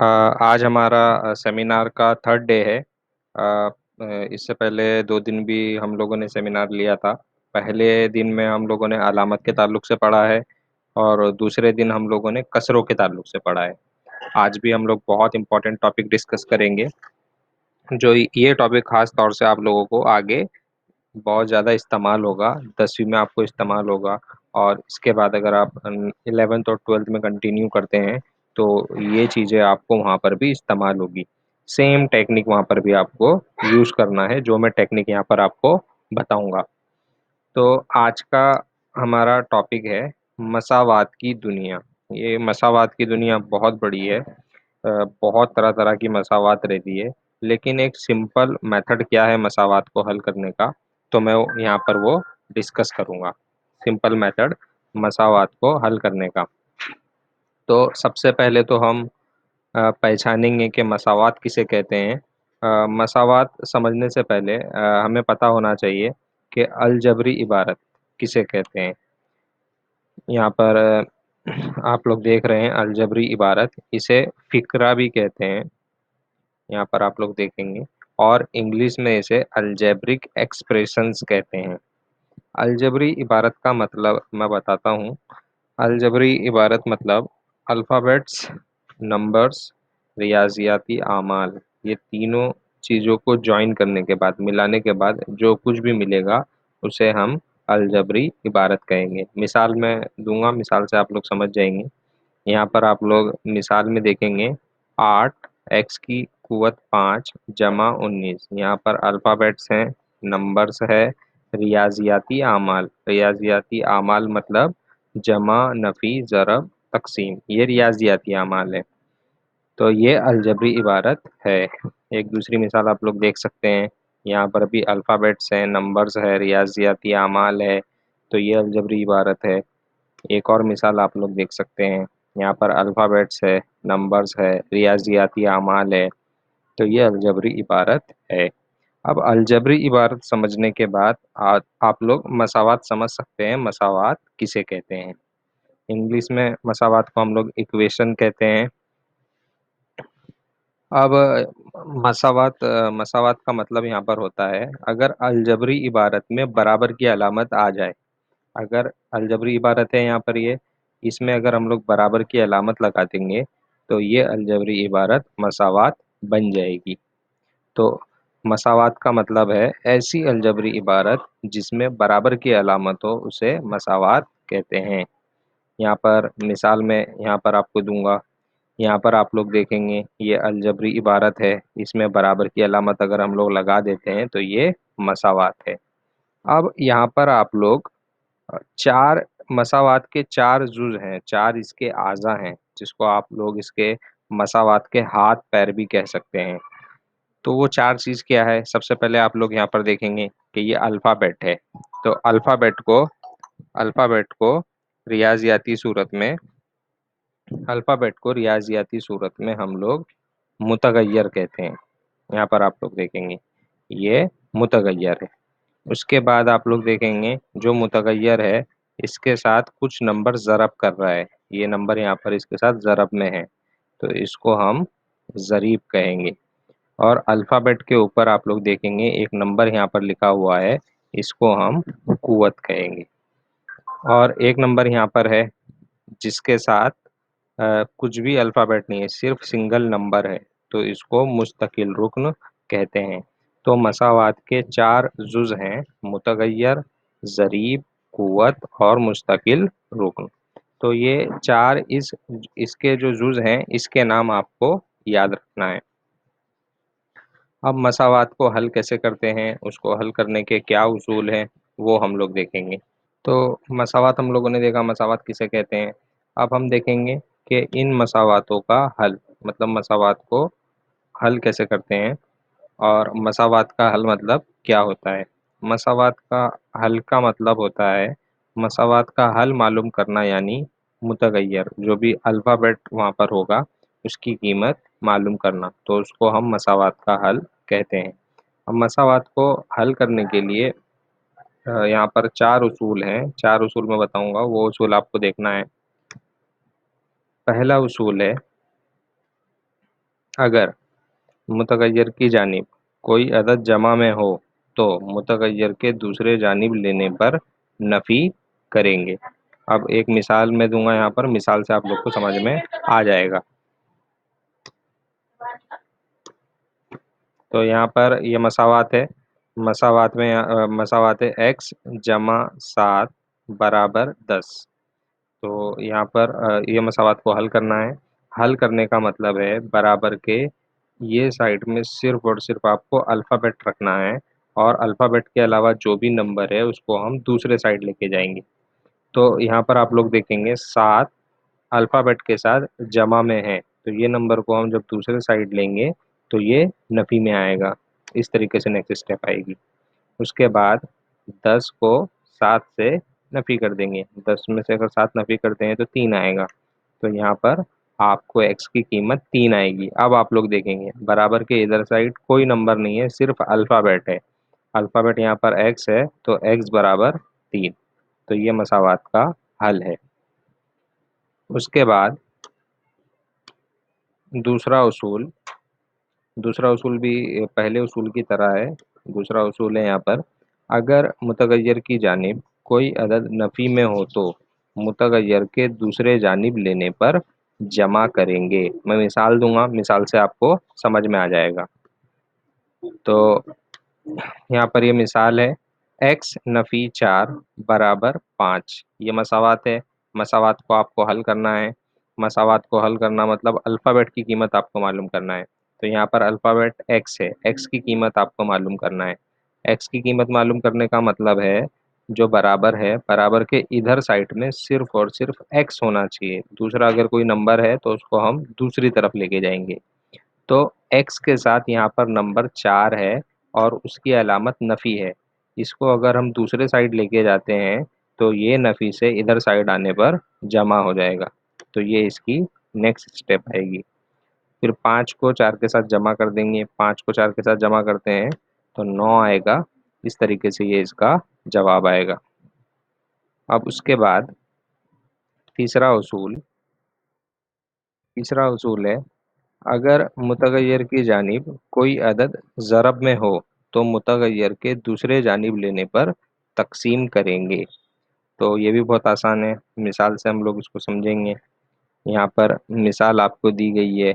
आज हमारा सेमिनार का थर्ड डे है। इससे पहले 2 दिन भी हम लोगों ने सेमिनार लिया था। पहले दिन में हम लोगों ने अलामत के ताल्लुक से पढ़ा है और दूसरे दिन हम लोगों ने कसरों के ताल्लुक से पढ़ा है। आज भी हम लोग बहुत इंपॉर्टेंट टॉपिक डिस्कस करेंगे, जो ये टॉपिक खास तौर से आप लोगों को आगे बहुत ज़्यादा इस्तेमाल होगा। 10वीं में आपको इस्तेमाल होगा और इसके बाद अगर आप 11th और 12th में कंटिन्यू करते हैं तो ये चीज़ें आपको वहाँ पर भी इस्तेमाल होगी। सेम टेक्निक वहाँ पर भी आपको यूज़ करना है, जो मैं टेक्निक यहाँ पर आपको बताऊँगा। तो आज का हमारा टॉपिक है मसावात की दुनिया। ये मसावात की दुनिया बहुत बड़ी है। बहुत तरह तरह की मसावात रहती है, लेकिन एक सिंपल मेथड क्या है मसावात को हल करने का, तो मैं यहाँ पर वो डिस्कस करूँगा। सिंपल मेथड मसावात को हल करने का। तो सबसे पहले तो हम पहचानेंगे कि मसावात किसे कहते हैं। मसावात समझने से पहले हमें पता होना चाहिए कि अलजबरी इबारत किसे कहते हैं। यहाँ पर आप लोग देख रहे हैं अलजबरी इबारत, इसे फिक्रा भी कहते हैं। यहाँ पर आप लोग देखेंगे, और इंग्लिश में इसे अलजेब्रिक एक्सप्रेशंस कहते हैं। अलजबरी इबारत का मतलब मैं बताता हूँ। अलजबरी इबारत मतलब अल्फ़ाबेट्स, नंबर्स, रियाज़ियाती आमाल, ये तीनों चीज़ों को जॉइन करने के बाद, मिलाने के बाद जो कुछ भी मिलेगा उसे हम अलजबरी इबारत कहेंगे। मिसाल मैं दूंगा, मिसाल से आप लोग समझ जाएंगे। यहाँ पर आप लोग मिसाल में देखेंगे 8 एक्स की कुवत 5 जमा 19। यहाँ पर अल्फ़ाबेट्स हैं, नंबर्स है, रियाजियाती आमाल मतलब जमा, नफ़ी, ज़रब, तक़सीम, ये रियाजियाती आमाल है। तो ये अलजबरी इबारत है। एक दूसरी मिसाल आप लोग देख सकते हैं। यहाँ पर भी अल्फ़ाबेट्स हैं, नंबर्स है, रियाजियाती आमाल है, तो ये अलजबरी इबारत है। एक और मिसाल आप लोग देख सकते हैं। यहाँ पर अल्फ़ाबेट्स है, नंबर्स है, रियाजियाती आमाल है, तो ये अलजबरी इबारत है। अब अलजबरी इबारत समझने के बाद आप लोग मसावात समझ सकते हैं। मसावात किसे कहते हैं? इंग्लिश में मसावात को हम लोग इक्वेशन कहते हैं। अब मसावात का मतलब यहाँ पर होता है अगर अलजबरी इबारत में बराबर की अलामत आ जाए। अगर अलजबरी इबारत है यहाँ पर, ये इसमें अगर हम लोग बराबर की अलामत लगा देंगे तो ये अलजबरी इबारत मसावात बन जाएगी। तो मसावात का मतलब है ऐसी अलजबरी इबारत जिसमें बराबर की अलामत हो, उसे मसावात कहते हैं। यहाँ पर मिसाल में यहाँ पर आपको दूंगा। यहाँ पर आप लोग देखेंगे ये अलजबरी इबारत है, इसमें बराबर की अलामत अगर हम लोग लगा देते हैं तो ये मसावात है। अब यहाँ पर आप लोग चार मसावात के चार जुज हैं, चार इसके आज़ा हैं, जिसको आप लोग इसके मसावात के हाथ पैर भी कह सकते हैं। तो वो चार चीज़ क्या है? सबसे पहले आप लोग यहाँ पर देखेंगे कि ये अल्फ़ाबेट है। तो अल्फ़ाबेट को रियाज़ियाती सूरत में अल्फ़ाबेट को रियाज़ियाती सूरत में हम लोग मुतगय्यर कहते हैं। यहाँ पर आप लोग देखेंगे ये मुतगय्यर है। उसके बाद आप लोग देखेंगे जो मुतगय्यर है, इसके साथ कुछ नंबर ज़रब कर रहा है। ये नंबर यहाँ पर इसके साथ ज़रब में है, तो इसको हम ज़रीब कहेंगे। और अल्फ़ाबेट के ऊपर आप लोग देखेंगे एक नंबर यहाँ पर लिखा हुआ है, इसको हम कुव्वत कहेंगे। और एक नंबर यहाँ पर है जिसके साथ कुछ भी अल्फ़ाबेट नहीं है, सिर्फ सिंगल नंबर है, तो इसको मुस्तकिल रुक्न कहते हैं। तो मसावात के चार जुज़ हैं, मुतगय्यर, ज़रीब, कुव्वत और मुस्तकिल रुक्न। तो ये चार इसके जो जुज़ हैं, इसके नाम आपको याद रखना है। अब मसावात को हल कैसे करते हैं, उसको हल करने के क्या उसूल हैं, वो हम लोग देखेंगे। तो मसावात हम लोगों ने देखा, मसावात किसे कहते हैं। अब हम देखेंगे कि इन मसावातों का हल, मतलब मसावात को हल कैसे करते हैं, और मसावात का हल मतलब क्या होता है। मसावात का हल का मतलब होता है मसावात का हल मालूम करना, यानी मुतगय्यर जो भी अल्फ़ाबेट वहाँ पर होगा उसकी कीमत मालूम करना, तो उसको हम मसावात का हल कहते हैं। अब मसावात को हल करने के लिए यहाँ पर चार उसूल हैं। चार उसूल मैं बताऊंगा, वो उसूल आपको देखना है। पहला उसूल है अगर मुतगय्यर की जानिब कोई अदद जमा में हो तो मुतगय्यर के दूसरे जानिब लेने पर नफी करेंगे। अब एक मिसाल मैं दूंगा, यहाँ पर मिसाल से आप लोग को समझ में आ जाएगा। तो यहाँ पर ये मसावात है। मसावात में मसावात है एक्स जमा 7 बराबर 10। तो यहाँ पर ये मसावात को हल करना है। हल करने का मतलब है बराबर के ये साइड में सिर्फ और सिर्फ आपको अल्फ़ाबेट रखना है, और अल्फ़ाबेट के अलावा जो भी नंबर है उसको हम दूसरे साइड लेके जाएंगे। तो यहाँ पर आप लोग देखेंगे 7 अल्फ़ाबेट के साथ जमा में है, तो ये नंबर को हम जब दूसरे साइड लेंगे तो ये नफ़ी में आएगा। इस तरीके से नेक्स्ट स्टेप आएगी। उसके बाद 10 को 7 से नफ़ी कर देंगे। 10 में से अगर 7 नफ़ी करते हैं तो 3 आएगा। तो यहाँ पर आपको x की कीमत 3 आएगी। अब आप लोग देखेंगे बराबर के इधर साइड कोई नंबर नहीं है, सिर्फ अल्फ़ाबेट है। अल्फ़ाबेट यहाँ पर x है, तो x बराबर 3। तो ये मसावात का हल है। उसके बाद दूसरा उसूल दूसरा उसूल भी पहले उसूल की तरह है। दूसरा उसूल है यहाँ पर, अगर मुतगय्यर की जानिब कोई अदद नफ़ी में हो तो मुतगय्यर के दूसरे जानिब लेने पर जमा करेंगे। मैं मिसाल दूंगा, मिसाल से आपको समझ में आ जाएगा। तो यहाँ पर ये मिसाल है, एक्स नफ़ी 4 बराबर 5। ये मसावात है। मसावात को आपको हल करना है। मसावात को हल करना मतलब अल्फ़ाबेट की कीमत आपको मालूम करना है। तो यहाँ पर अल्फ़ाबेट एक्स है, एक्स की कीमत आपको मालूम करना है। एक्स की कीमत मालूम करने का मतलब है जो बराबर है, बराबर के इधर साइड में सिर्फ और सिर्फ एक्स होना चाहिए। दूसरा अगर कोई नंबर है तो उसको हम दूसरी तरफ लेके जाएंगे। तो x के साथ यहाँ पर नंबर 4 है और उसकी अलामत नफ़ी है। इसको अगर हम दूसरे साइड लेके जाते हैं तो ये नफ़ी से इधर साइड आने पर जमा हो जाएगा। तो ये इसकी नेक्स्ट स्टेप आएगी। फिर 5 को 4 के साथ जमा कर देंगे। 5 को 4 के साथ जमा करते हैं तो 9 आएगा। इस तरीके से ये इसका जवाब आएगा। अब उसके बाद तीसरा उसूल तीसरा उसूल है, अगर मुतगय्यर की जानिब कोई अदद ज़रब में हो तो मुतगय्यर के दूसरे जानिब लेने पर तक़सीम करेंगे। तो ये भी बहुत आसान है, मिसाल से हम लोग इसको समझेंगे। यहाँ पर मिसाल आपको दी गई है,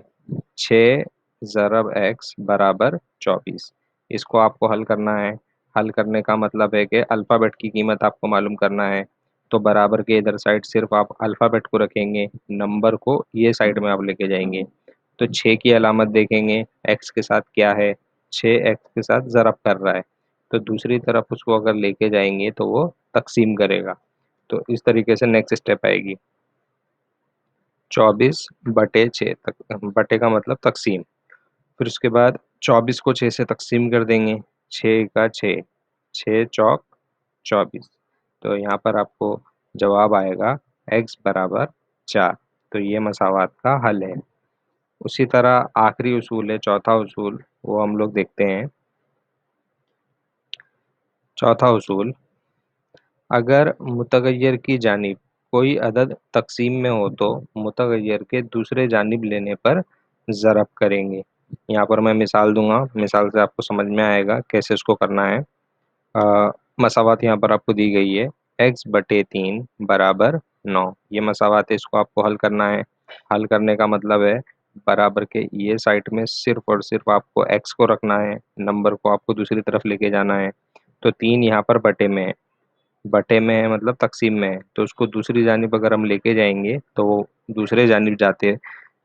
6 ज़रब x बराबर 24। इसको आपको हल करना है। हल करने का मतलब है कि अल्फ़ाबेट की कीमत आपको मालूम करना है। तो बराबर के इधर साइड सिर्फ आप अल्फ़ाबेट को रखेंगे, नंबर को ये साइड में आप लेके जाएंगे। तो 6 की अलामत देखेंगे x के साथ क्या है, 6 x के साथ ज़रब कर रहा है। तो दूसरी तरफ उसको अगर लेके जाएंगे तो वो तक़सीम करेगा। तो इस तरीके से नेक्स्ट स्टेप आएगी, 24/6 तक, बटे का मतलब तक़सीम। फिर उसके बाद 24 को 6 से तक़सीम कर देंगे, 6 का 6, 6 चौक 24। तो यहाँ पर आपको जवाब आएगा x बराबर 4। तो ये मसावात का हल है। उसी तरह आखिरी उसूल है, चौथा उसूल, वो हम लोग देखते हैं। चौथा उसूल, अगर मुतगय्यर की जानिब कोई अदद तक़सीम में हो तो मुतगय्यर के दूसरे जानिब लेने पर ज़रब करेंगे। यहाँ पर मैं मिसाल दूंगा, मिसाल से आपको समझ में आएगा कैसे इसको करना है। मसावात यहाँ पर आपको दी गई है, x/3 बराबर 9। ये मसावात है, इसको आपको हल करना है। हल करने का मतलब है बराबर के ये साइड में सिर्फ और सिर्फ आपको x को रखना है, नंबर को आपको दूसरी तरफ लेके जाना है। तो 3 यहाँ पर बटे में है, बटे में है मतलब तक़सीम में है, तो उसको दूसरी जानिब अगर हम लेके जाएंगे तो वो दूसरे जानिब जाते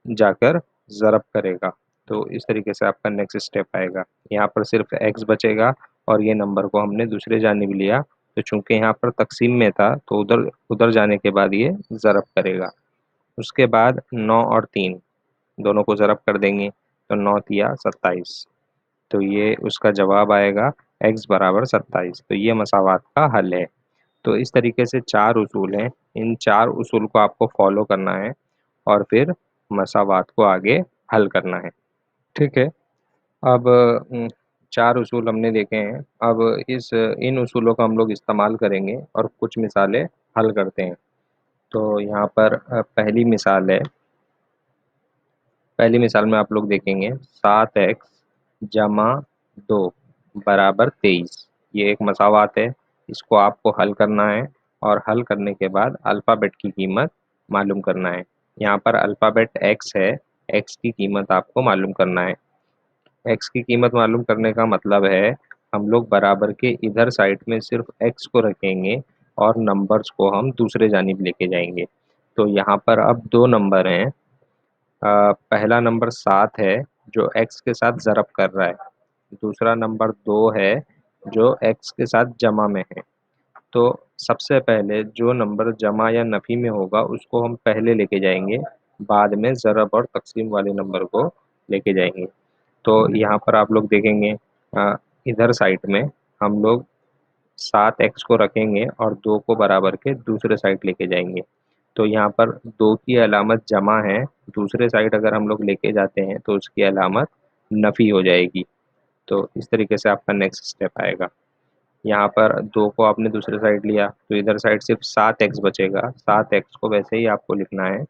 जाकर ज़रब करेगा। तो इस तरीके से आपका नेक्स्ट स्टेप आएगा। यहाँ पर सिर्फ x बचेगा और ये नंबर को हमने दूसरे जानिब लिया, तो चूंकि यहाँ पर तक़सीम में था तो उधर उधर जाने के बाद ये ज़रब करेगा। उसके बाद 9 और 3 दोनों को ज़रब कर देंगे, तो 9 तिया 27। तो ये उसका जवाब आएगा x बराबर 27। तो ये मसावात का हल है। तो इस तरीके से 4 उसूल हैं। इन 4 उसूल को आपको फॉलो करना है और फिर मसावात को आगे हल करना है। ठीक है। अब 4 उसूल हमने देखे हैं। अब इस इन उसूलों का हम लोग इस्तेमाल करेंगे और कुछ मिसालें हल करते हैं। तो यहाँ पर पहली मिसाल है, पहली मिसाल में आप लोग देखेंगे 7x जमा 2 बराबर 23। ये एक मसावात है, इसको आपको हल करना है और हल करने के बाद अल्फ़ाबेट की कीमत मालूम करना है। यहाँ पर अल्फ़ाबेट x है, x की कीमत आपको मालूम करना है। x की कीमत मालूम करने का मतलब है हम लोग बराबर के इधर साइड में सिर्फ x को रखेंगे और नंबर्स को हम दूसरे जानिब लेके जाएंगे। तो यहाँ पर अब दो नंबर हैं। पहला नंबर 7 है जो x के साथ ज़रब कर रहा है। दूसरा नंबर 2 है जो x के साथ जमा में है। तो सबसे पहले जो नंबर जमा या नफी में होगा उसको हम पहले लेके जाएंगे, बाद में ज़रब और तक़सीम वाले नंबर को लेके जाएंगे। तो यहाँ पर आप लोग देखेंगे इधर साइड में हम लोग 7x को रखेंगे और 2 को बराबर के दूसरे साइड लेके जाएंगे। तो यहाँ पर 2 की अलामत जमा है, दूसरे साइड अगर हम लोग लेके जाते हैं तो उसकी अलामत नफ़ी हो जाएगी। तो इस तरीके से आपका नेक्स्ट स्टेप आएगा। यहाँ पर 2 को आपने दूसरे साइड लिया तो इधर साइड सिर्फ 7x बचेगा। 7x को वैसे ही आपको लिखना है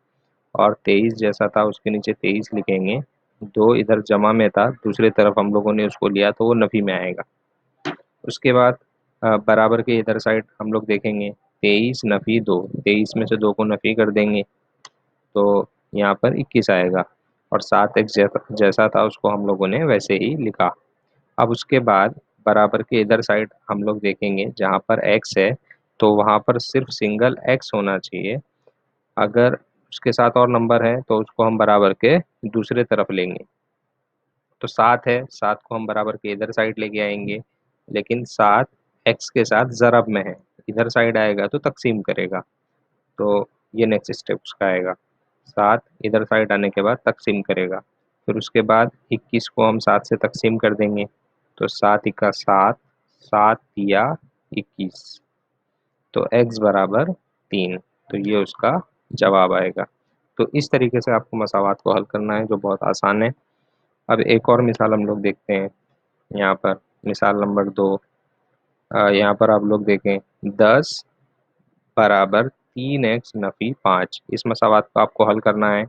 और 23 जैसा था उसके नीचे 23 लिखेंगे। 2 इधर जमा में था, दूसरी तरफ हम लोगों ने उसको लिया तो वो नफ़ी में आएगा। उसके बाद बराबर के इधर साइड हम लोग देखेंगे 23 नफ़ी 2, 23 में से 2 को नफ़ी कर देंगे तो यहाँ पर 21 आएगा और 7x जैसा था उसको हम लोगों ने वैसे ही लिखा। अब उसके बाद बराबर के इधर साइड हम लोग देखेंगे जहाँ पर x है तो वहाँ पर सिर्फ सिंगल x होना चाहिए। अगर उसके साथ और नंबर है तो उसको हम बराबर के दूसरे तरफ लेंगे। तो 7 है, 7 को हम बराबर के इधर साइड लेके आएंगे, लेकिन 7 x के साथ ज़रब में है, इधर साइड आएगा तो तकसीम करेगा। तो ये नेक्स्ट स्टेप उसका आएगा। 7 इधर साइड आने के बाद तकसीम करेगा। फिर उसके बाद 21 को हम 7 से तकसीम कर देंगे। तो 7 इक्का 7, 7 तिया 21, तो x बराबर 3। तो ये उसका जवाब आएगा। तो इस तरीके से आपको मसावात को हल करना है जो बहुत आसान है। अब एक और मिसाल हम लोग देखते हैं। यहाँ पर मिसाल नंबर 2, यहाँ पर आप लोग देखें 10 बराबर 3x नफ़ी 5। इस मसावात को आपको हल करना है।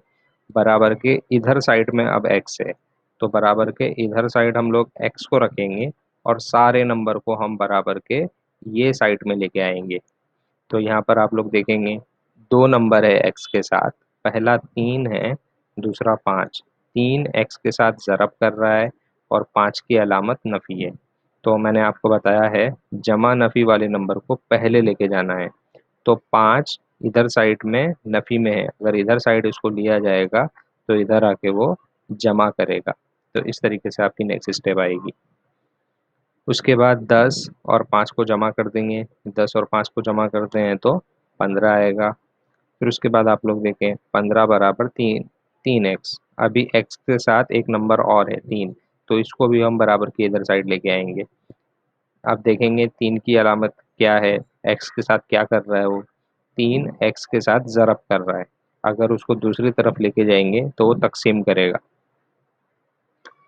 बराबर के इधर साइड में अब x है, तो बराबर के इधर साइड हम लोग x को रखेंगे और सारे नंबर को हम बराबर के ये साइड में लेके आएंगे। तो यहाँ पर आप लोग देखेंगे दो नंबर है x के साथ, पहला 3 है, दूसरा 5। 3 x के साथ ज़रब कर रहा है और 5 की अलामत नफ़ी है। तो मैंने आपको बताया है जमा नफ़ी वाले नंबर को पहले लेके जाना है। तो 5 इधर साइड में नफ़ी में है, अगर इधर साइड इसको लिया जाएगा तो इधर आके वो जमा करेगा। तो इस तरीके से आपकी नेक्स्ट स्टेप आएगी। उसके बाद 10 और 5 को जमा कर देंगे, 10 और 5 को जमा करते हैं तो 15 आएगा। फिर उसके बाद आप लोग देखें 15 बराबर 3x। अभी x के साथ एक नंबर और है 3, तो इसको भी हम बराबर के इधर साइड लेके आएंगे। आप देखेंगे 3 की अलामत क्या है, x के साथ क्या कर रहा है वो, 3 x के साथ ज़रब कर रहा है। अगर उसको दूसरी तरफ लेके जाएंगे तो वो तकसीम करेगा।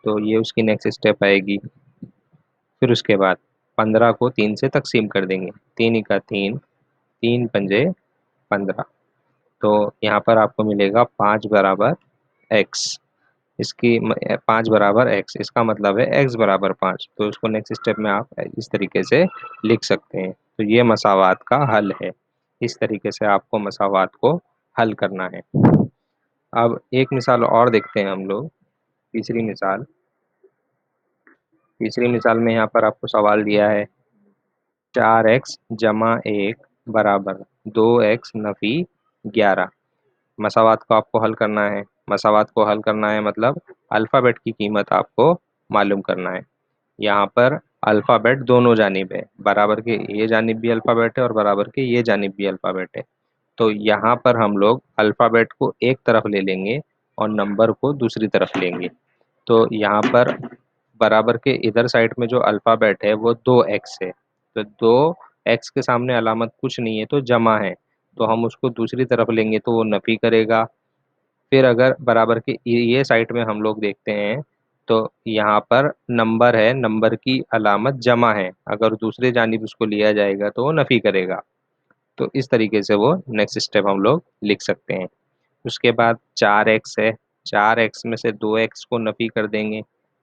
तो ये उसकी नेक्स्ट स्टेप आएगी। फिर उसके बाद 15 को 3 से तकसीम कर देंगे, 3 इक्का 3, 3 पंजे 15। तो यहाँ पर आपको मिलेगा 5 बराबर x। इसकी 5 बराबर x, इसका मतलब है x बराबर 5। तो उसको नेक्स्ट स्टेप में आप इस तरीके से लिख सकते हैं। तो ये मसावात का हल है। इस तरीके से आपको मसावात को हल करना है। अब एक मिसाल और देखते हैं हम लोग। तीसरी मिसाल तीसरी मिसाल में यहाँ पर आपको सवाल दिया है 4x जमा 1 बराबर 2x नफ़ी 11। मसावात को आपको हल करना है। मसावात को हल करना है मतलब अल्फ़ाबेट की कीमत आपको मालूम करना है। यहाँ पर अल्फ़ाबेट दोनों जानिब है, बराबर के ये जानिब भी अल्फ़ाबेट है और बराबर के ये जानिब भी अल्फ़ाबेट है। तो यहाँ पर हम लोग अल्फ़ाबेट को एक तरफ ले लेंगे और नंबर को दूसरी तरफ लेंगे। तो यहाँ पर बराबर के इधर साइड में जो अल्फ़ाबेट है वो 2x है। तो 2x के सामने अलामत कुछ नहीं है तो जमा है, तो हम उसको दूसरी तरफ लेंगे तो वो नफ़ी करेगा। फिर अगर बराबर के ये साइड में हम लोग देखते हैं तो यहाँ पर नंबर है, नंबर की अलामत जमा है, अगर दूसरे जानिब उसको लिया जाएगा तो वो नफ़ी करेगा। तो इस तरीके से वो नेक्स्ट स्टेप हम लोग लिख सकते हैं। उसके बाद 4x है, 4x में से 2x को नफी कर देंगे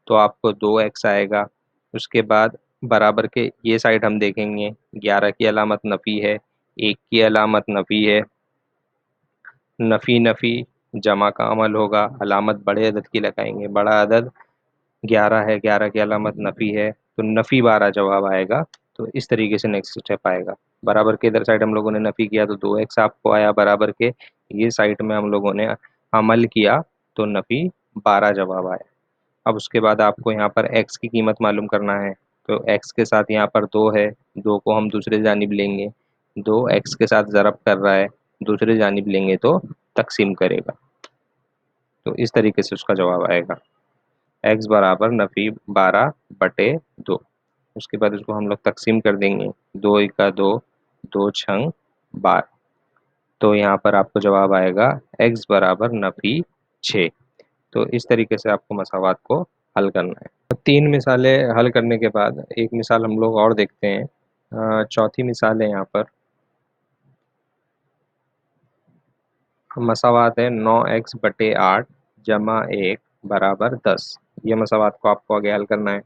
तो आपको 2x आएगा। उसके बाद बराबर के ये साइड हम देखेंगे, 11 की अलामत नफी है, 1 की अलामत नफी है। नफी नफी जमा का अमल होगा, अलामत बड़े अदद की लगाएंगे, बड़ा अदद 11 है, 11 की अलामत नफी है तो नफी 12 जवाब आएगा। तो इस तरीके से नेक्स्ट स्टेप आएगा। बराबर के इधर साइड हम लोगों ने नफी किया तो 2x आपको आया, बराबर के ये साइड में हम लोगों ने अमल किया तो नफी 12 जवाब आया। अब उसके बाद आपको यहाँ पर x की कीमत मालूम करना है। तो x के साथ यहाँ पर 2 है, 2 को हम दूसरे जानिब लेंगे, 2 x के साथ ज़रब कर रहा है, दूसरे जानिब लेंगे तो तकसीम करेगा। तो इस तरीके से उसका जवाब आएगा, x बराबर नफी 12/2। उसके बाद उसको हम लोग तकसीम कर देंगे, 2 × 2, 2 × 12। तो यहाँ पर आपको जवाब आएगा x बराबर नफी 6। तो इस तरीके से आपको मसावात को हल करना है। तो 3 मिसालें हल करने के बाद एक मिसाल हम लोग और देखते हैं। चौथी मिसाल है यहाँ पर, मसावात है 9x/8 जमा 1 बराबर 10। ये मसावात को आपको आगे हल करना है।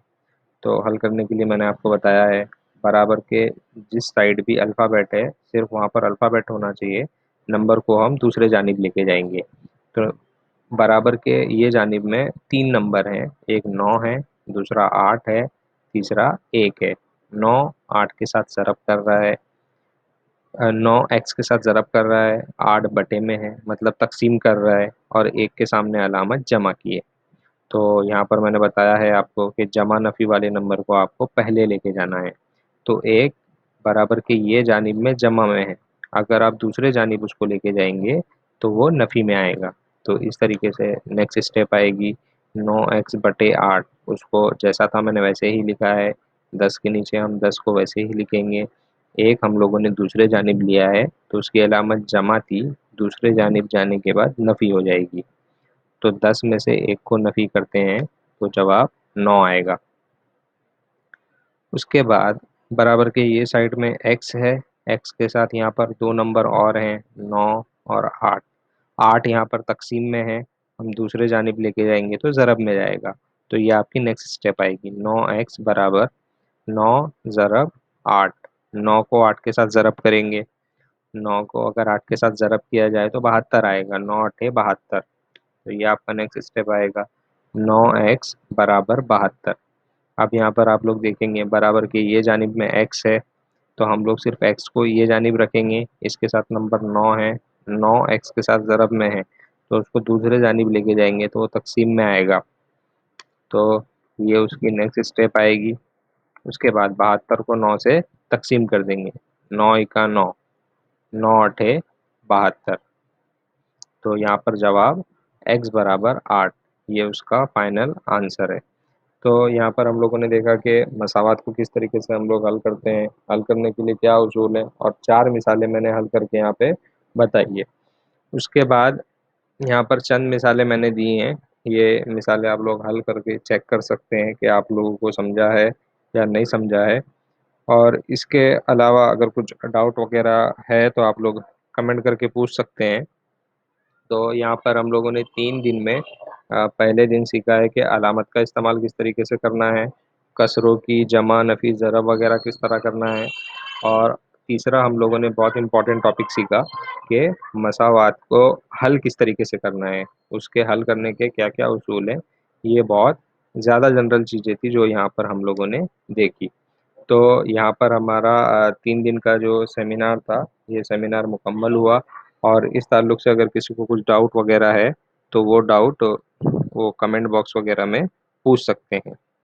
तो हल करने के लिए मैंने आपको बताया है, बराबर के जिस साइड भी अल्फ़ाबेट है सिर्फ वहाँ पर अल्फ़ाबेट होना चाहिए, नंबर को हम दूसरे जानिब लेके जाएंगे। तो बराबर के ये जानिब में 3 नंबर हैं, एक 9 है, दूसरा 8 है, तीसरा 1 है। 9 8 के साथ ज़रब कर रहा है, 9x के साथ ज़रब कर रहा है, 8 बटे में है मतलब तकसीम कर रहा है, और 1 के सामने अलामत जमा की है। तो यहाँ पर मैंने बताया है आपको कि जमा नफ़ी वाले नंबर को आपको पहले लेके जाना है। तो 1 बराबर के ये जानिब में जमा में है, अगर आप दूसरे जानिब उसको लेके जाएंगे तो वो नफ़ी में आएगा। तो इस तरीके से नेक्स्ट स्टेप आएगी, 9x/8 उसको जैसा था मैंने वैसे ही लिखा है, 10 के नीचे हम 10 को वैसे ही लिखेंगे। एक हम लोगों ने दूसरे जानिब लिया है तो उसकी अलामत जमा थी, दूसरे जानिब जाने के बाद नफ़ी हो जाएगी। तो 10 में से 1 को नफ़ी करते हैं तो जवाब 9 आएगा। उसके बाद बराबर के ये साइड में x है, x के साथ यहाँ पर 2 नंबर और हैं, 9 और 8। 8 यहाँ पर तकसीम में है, हम दूसरे जानिब लेके जाएंगे तो ज़रब में जाएगा। तो ये आपकी नेक्स्ट स्टेप आएगी, 9x बराबर 9 ज़रब 8। 9 को 8 के साथ ज़रब करेंगे, 9 को अगर 8 के साथ ज़रब किया जाए तो 72 आएगा, 9 8 72। तो ये आपका नेक्स्ट स्टेप आएगा, 9x बराबर 72। अब यहाँ पर आप लोग देखेंगे बराबर के ये जानिब में x है तो हम लोग सिर्फ x को ये जानिब रखेंगे, इसके साथ नंबर 9 है, 9 x के साथ ज़रब में है तो उसको दूसरे जानिब लेके जाएंगे तो वो तकसीम में आएगा। तो ये उसकी नेक्स्ट स्टेप आएगी। उसके बाद 72 को 9 से तकसीम कर देंगे, 9 × 9, 9 8 72। तो यहाँ पर जवाब x बराबर 8, ये उसका फाइनल आंसर है। तो यहाँ पर हम लोगों ने देखा कि मसावात को किस तरीके से हम लोग हल करते हैं, हल करने के लिए क्या उसूल है, और 4 मिसालें मैंने हल करके यहाँ पे बताई है। उसके बाद यहाँ पर चंद मिसालें मैंने दी हैं, ये मिसालें आप लोग हल करके चेक कर सकते हैं कि आप लोगों को समझा है या नहीं समझा है। और इसके अलावा अगर कुछ डाउट वगैरह है तो आप लोग कमेंट करके पूछ सकते हैं। तो यहाँ पर हम लोगों ने 3 दिन में पहले दिन सीखा है कि अलामत का इस्तेमाल किस तरीके से करना है, कसरों की जमा नफ़ी ज़रब वगैरह किस तरह करना है, और तीसरा हम लोगों ने बहुत इंपॉर्टेंट टॉपिक सीखा कि मसावात को हल किस तरीके से करना है, उसके हल करने के क्या क्या उसूल हैं। ये बहुत ज़्यादा जनरल चीज़ें थी जो यहाँ पर हम लोगों ने देखी। तो यहाँ पर हमारा 3 दिन का जो सेमिनार था, ये सेमिनार मुकम्मल हुआ। और इस ताल्लुक से अगर किसी को कुछ डाउट वगैरह है तो वो डाउट वो कमेंट बॉक्स वगैरह में पूछ सकते हैं।